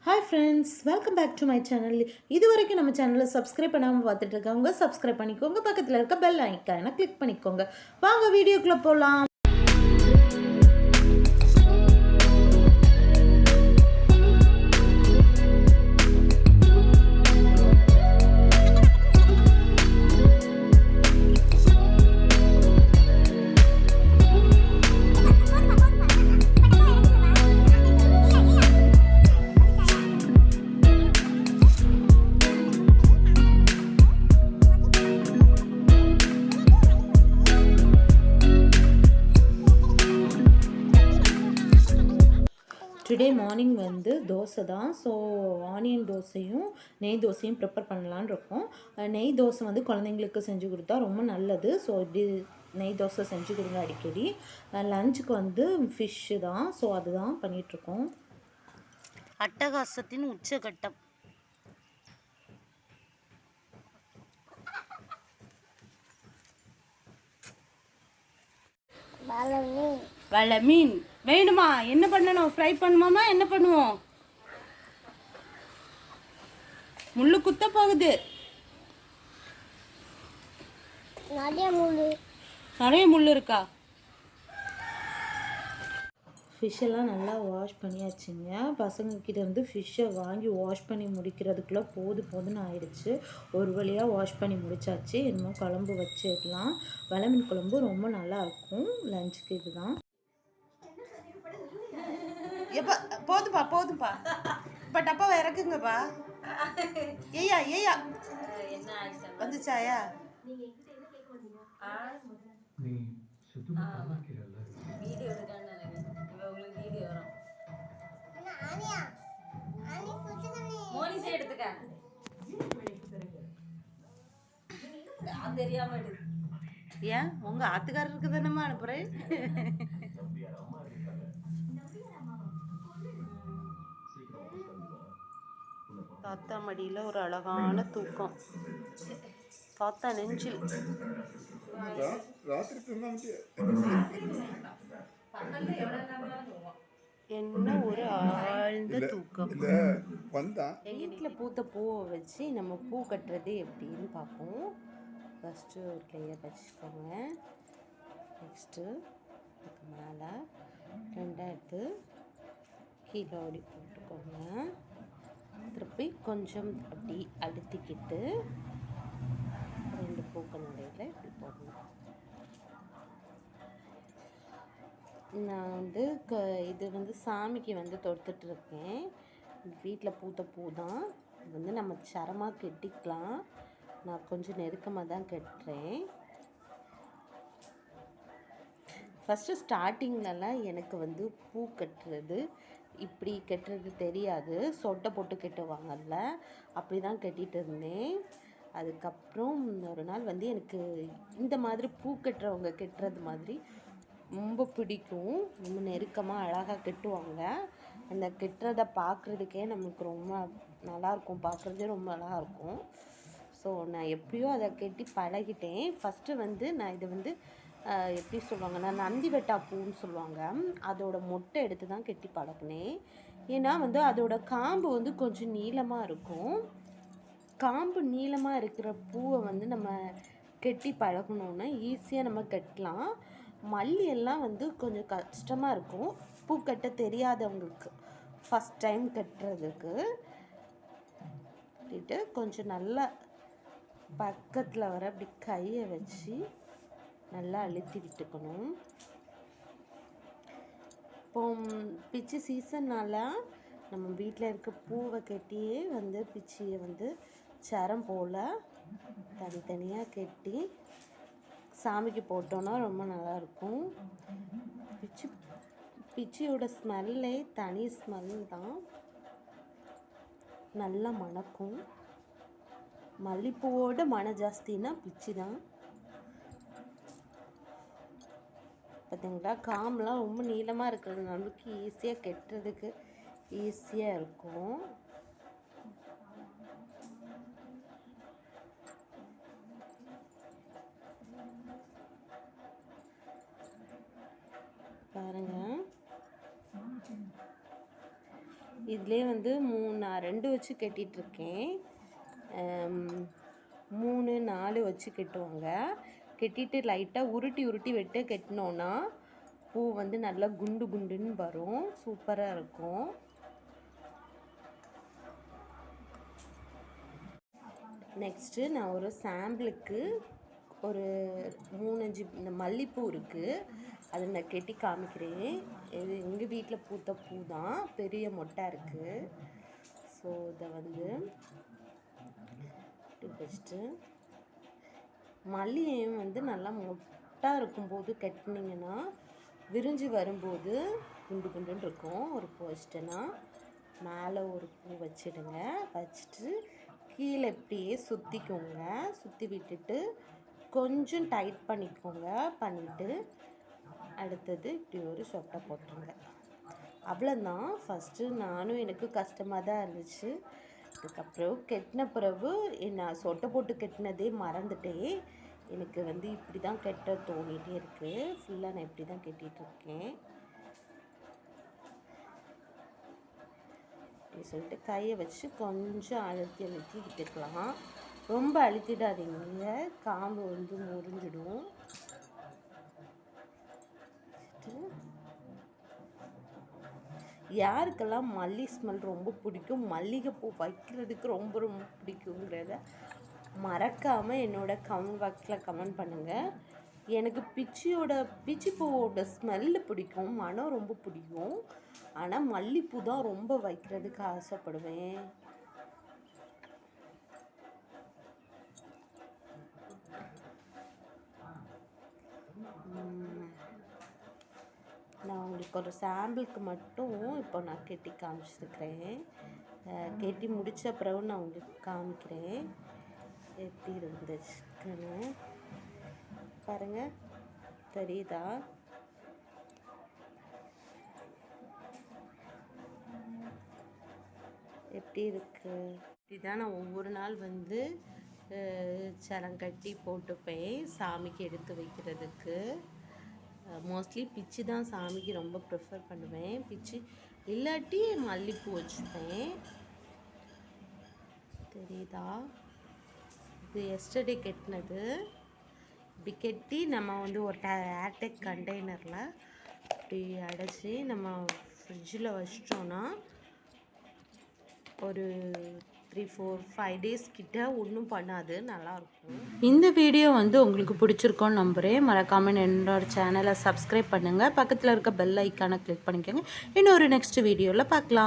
Hi friends, welcome back to my channel. இதுவரைக்கும் நம்ம சேனலை சப்ஸ்கிரைப் பண்ணாமல் பார்த்துட்டு இருக்கவங்க சப்ஸ்கிரைப் பண்ணிக்கோங்க. பக்கத்தில் இருக்க பெல் ஐக்கானை கிளிக் பண்ணிக்கோங்க. வாங்க வீடியோக்குள்ளே போகலாம். டுடே மார்னிங் வந்து தோசை தான். ஸோ ஆனியன் தோசையும் நெய் தோசையும் ப்ரிப்பேர் பண்ணலான்னு இருக்கோம். நெய் தோசை வந்து குழந்தைங்களுக்கு செஞ்சு கொடுத்தா ரொம்ப நல்லது. ஸோ இப்படி நெய் தோசை செஞ்சு கொடுங்க அடிக்கடி. லஞ்சுக்கு வந்து ஃபிஷ்ஷு தான். ஸோ அதுதான் பண்ணிகிட்ருக்கோம். அட்டகாசத்தின் உச்சகட்டம். வலை மீன் வேணுமா? என்ன பண்ணணும்? ஃப்ரை பண்ணுமாமா? என்ன பண்ணுவோம்? முள்ளு குத்த போகுது. நிறைய முள்ளு இருக்கா? ஃபிஷ்ஷெல்லாம் நல்லா வாஷ் பண்ணியாச்சுங்க. பசங்கக்கிட்ட இருந்து ஃபிஷ்ஷை வாங்கி வாஷ் பண்ணி முடிக்கிறதுக்குள்ளே போதுன்னு ஆயிடுச்சு. ஒரு வழியாக வாஷ் பண்ணி முடிச்சாச்சு. இன்னும் குழம்பு வச்சிடலாம். வலை மீன் குழம்பு ரொம்ப நல்லாயிருக்கும். லஞ்சுக்கு இதுதான். போதும்பா இப்போ டப்பாவை இறக்குங்கப்பா. ஏயா வந்துச்சாயா? ஏன் உங்க ஆத்துக்காரருக்கு தானேம்மா அனுப்புறேன். தாத்தா மடியில் ஒரு அழகான தூக்கம். தாத்தா நெஞ்சில் என்ன ஒரு ஆழ்ந்த தூக்கம். எங்கள் வீட்டில் பூத்த பூவை வச்சு நம்ம பூ கட்டுறது எப்படின்னு பார்ப்போம். ஃபஸ்ட்டு ஒரு லேயர் வச்சுக்கோங்க. நெக்ஸ்ட்டு அதுக்கு மேலே ரெண்டாவது கீழே ஓடி போட்டுக்கோங்க. திருப்பி கொஞ்சம் அப்படி அழுத்திக்கிட்டு ரெண்டு பூக்கள் நடையில் இப்படி போடணும். நான் வந்து இது வந்து சாமிக்கு வந்து தொடுத்துட்ருக்கேன். வீட்டில் பூத்த பூ தான். இது வந்து நம்ம சரமாக கெட்டிக்கலாம். நான் கொஞ்சம் நெருக்கமாக தான் கட்டுறேன். ஃபஸ்ட்டு ஸ்டார்டிங்லலாம் எனக்கு வந்து பூ கட்டுறது இப்படி கட்டுறது தெரியாது. சொட்டை போட்டு கட்டுவாங்கல்ல, அப்படி தான் கட்டிகிட்டு இருந்தேன். அதுக்கப்புறம் ஒரு நாள் வந்து எனக்கு இந்த மாதிரி பூ கட்டுறவங்க கட்டுறது மாதிரி ரொம்ப பிடிக்கும். ரொம்ப நெருக்கமாக அழகாக கட்டுவாங்க. அந்த கட்டுறதை பார்க்குறதுக்கே நமக்கு ரொம்ப நல்லாயிருக்கும். பார்க்குறதே ரொம்ப நல்லாயிருக்கும். ஸோ நான் எப்படியோ அதை கட்டி பழகிட்டேன். ஃபஸ்ட்டு வந்து நான் இதை வந்து எப்படி சொல்லுவாங்கன்னா நந்தி வெட்டா பூன்னு சொல்லுவாங்க. அதோட மொட்டை எடுத்து தான் கட்டி பழகினேன். ஏன்னா வந்து அதோட காம்பு வந்து கொஞ்சம் நீளமாக இருக்கும். காம்பு நீளமாக இருக்கிற பூவை வந்து நம்ம கட்டி பழகணுன்னா ஈஸியாக நம்ம கட்டலாம். மல்லியெல்லாம் வந்து கொஞ்சம் கஷ்டமாக இருக்கும் பூ கட்ட தெரியாதவங்களுக்கு, ஃபஸ்ட் டைம் கட்டுறதுக்கு. கட்டிட்டு கொஞ்சம் நல்லா பக்கத்தில் வர அப்படி கையை வச்சு நல்லா அழுத்தி விட்டுக்கணும். இப்போ பிச்சி சீசன்னால் நம்ம வீட்டில் இருக்க பூவை கட்டியே வந்து பிச்சியை வந்து சரம் போல் தனித்தனியாக கட்டி சாமிக்கு போட்டோன்னா ரொம்ப நல்லாயிருக்கும். பிச்சியோட ஸ்மெல்லே தனி ஸ்மெல் தான். நல்லா மணக்கும். மல்லிப்பூவோட மனம் ஜாஸ்தின்னா பிச்சி தான். பார்த்தீங்களா, காம்பெலாம் ரொம்ப நீளமாக இருக்கிறது நம்மளுக்கு ஈஸியாக கட்டுறதுக்கு ஈஸியாக இருக்கும். பாருங்கள். இதிலே வந்து நான் 2 வச்சு கட்டிகிட்ருக்கேன். 3 4 வச்சு கட்டுவாங்க. கட்டிட்டு லைட்டாக உருட்டி உருட்டி விட்டு கட்டினோன்னா பூ வந்து நல்லா குண்டு குண்டுன்னு வரும். சூப்பராக இருக்கும். நெக்ஸ்ட்டு நான் ஒரு சாம்பிளுக்கு ஒரு 3-5 இந்த மல்லிப்பூ இருக்குது. அதை நான் கட்டி காமிக்கிறேன். இது எங்கள் வீட்டில் பூத்த பூ தான், பெரிய மொட்டை இருக்குது. ஸோ இதை வந்து வச்சுட்டு மல்லியையும் வந்து நல்லா மொட்டாக இருக்கும்போது கட்டினீங்கன்னா விரிஞ்சு வரும்போது குண்டு குண்டுன்னு இருக்கும். ஒரு பூ வச்சிட்டேன்னா மேலே ஒரு பூ வச்சிடுங்க. வச்சுட்டு கீழே இப்படியே சுற்றிக்கோங்க. சுற்றி விட்டுட்டு கொஞ்சம் டைட் பண்ணிக்கோங்க. பண்ணிவிட்டு அடுத்தது இப்படி ஒரு சொட்டை போட்டுருங்க. அவ்வளோதான். ஃபஸ்ட்டு நானும் எனக்கு கஷ்டமாக தான் இருந்துச்சு. அதுக்கப்புறம் கெட்டின பிறகு நான் சொட்டை போட்டு கட்டினதே மறந்துட்டேன். எனக்கு வந்து இப்படி தான் கெட்ட தோணிகிட்டே இருக்குது. ஃபுல்லாக நான் இப்படி தான் கட்டிகிட்ருக்கேன். அப்படி சொல்லிட்டு கையை வச்சு கொஞ்சம் அழுத்தி அழுத்தி விட்டுக்கலாம். ரொம்ப அழுத்திடாதீங்க, காம்பு வந்து முறிஞ்சிடும். யாருக்கெல்லாம் மல்லி ஸ்மெல் ரொம்ப பிடிக்கும், மல்லிகைப்பூ வைக்கிறதுக்கு ரொம்ப ரொம்ப பிடிக்குங்கிறத மறக்காமல் என்னோட கமெண்ட் பாக்ஸில் கமெண்ட் பண்ணுங்கள். எனக்கு பிச்சி பூவோட ஸ்மெல்லு பிடிக்கும், மனம் ரொம்ப பிடிக்கும். ஆனால் மல்லிப்பூ தான் ரொம்ப வைக்கிறதுக்கு ஆசைப்படுவேன். நான் உங்களுக்கு ஒரு சாம்பிளுக்கு மட்டும் இப்போ நான் கெட்டி காமிச்சிருக்கிறேன். கெட்டி முடித்த பிறகு நான் உங்களுக்கு காமிக்கிறேன் எப்படி இருந்துச்சுன்னு. பாருங்கள், தெரியுதா? எப்படி இருக்குது? இப்படிதான் நான் ஒவ்வொரு நாள் வந்து சலங்கட்டி போட்டுப்பேன் சாமிக்கு எடுத்து வைக்கிறதுக்கு. மோஸ்ட்லி பிச்சு தான் சாமிக்கு ரொம்ப ப்ரிஃபர் பண்ணுவேன். பிச்சு இல்லாட்டி மல்லிப்பூ வச்சுப்பேன். தெரியுதா? இது எஸ்டர்டே கட்டினது. இப்படி கட்டி நம்ம வந்து ஒரு ஏர்டெக் கண்டெய்னரில் இப்படி அடைச்சி நம்ம ஃப்ரிட்ஜில் வச்சிட்டோன்னா ஒரு 3-4-5 டேஸ் கிட்ட ஒன்றும் பண்ணாது, நல்லாயிருக்கும். இந்த வீடியோ வந்து உங்களுக்கு பிடிச்சிருக்கோன்னு நம்புகிறேன். மறக்காமல் என்னோட சேனலை சப்ஸ்கிரைப் பண்ணுங்கள். பக்கத்தில் இருக்க பெல் ஐக்கானை கிளிக் பண்ணிக்கோங்க. இன்னொரு நெக்ஸ்ட் வீடியோவில் பார்க்கலாம்.